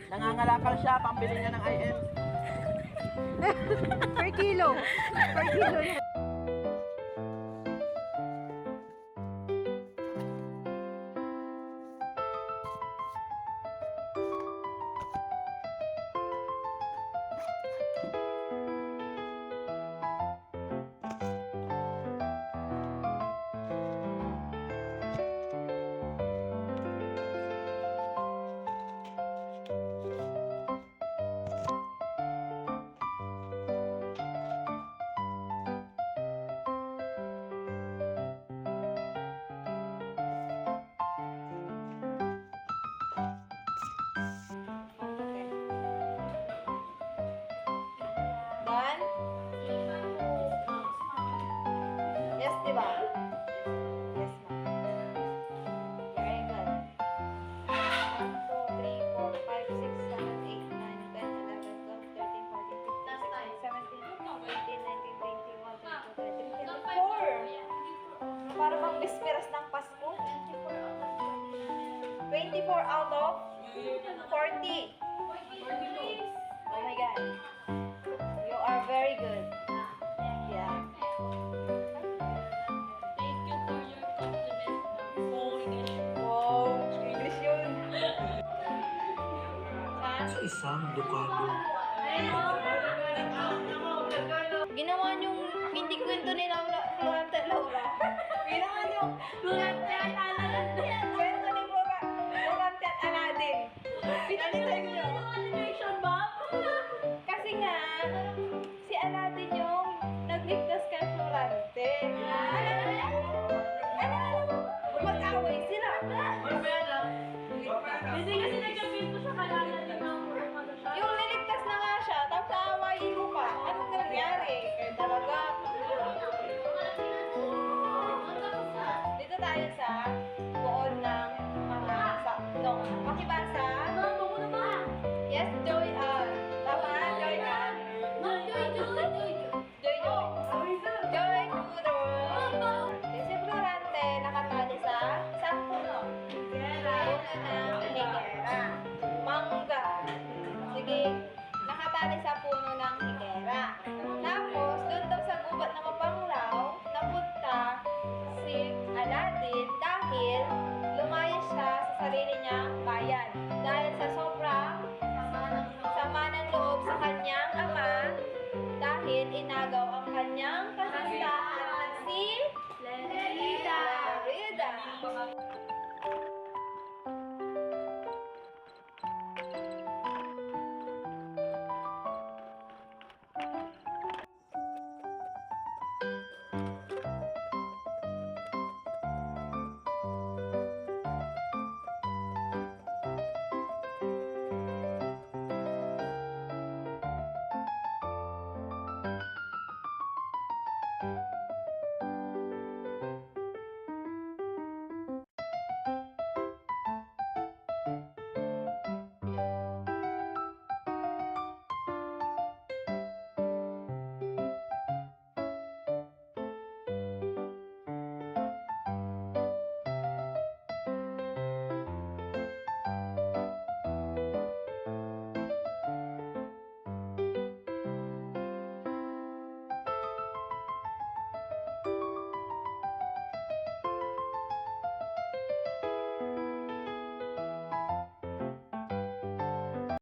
Nangangalakal siya, pambili niya ng IM. Per kilo. Per kilo. Done? Yes, di ba? Yes, ma'am. Very good. 1, 2, 3, 4, 5, 6, 7, 8, 9, 10, 11, 12, 13, 14, 15, 16, 17, 18, 19, 20, 21, 22, 23, 24. Para bang bisperas ng Pasko? 24 out of 40. Oh my God. You are very good. Yeah. Thank you for your compliment. Wow, English yun. Sa isang Ducado. Ginawa niyong hindi kwento ni Florante Laura. Ginawa niyo Florante at Aladdin. Kwento ni Florante at Aladdin. Pinalitan niyo. Animation ba? Kasi nga, si Aladdin yung nagligtas kay Florante. Alam mo, mag-away sila. Hindi kasi nagkabit ko siya kaya natin ng ano siya. Yung niligtas na nga siya, tapos naawayin mo pa. Anong nangyari? Kaya talaga. Dito tayo sa buod ng mga makibasa. Yes, Joy Ann. Tama, Joy Ann. Joy Kuro. Si Florante nakatali sa saan puno? Puno ng higera. Mangga. Sige, nakatali sa puno ng higera. Tapos,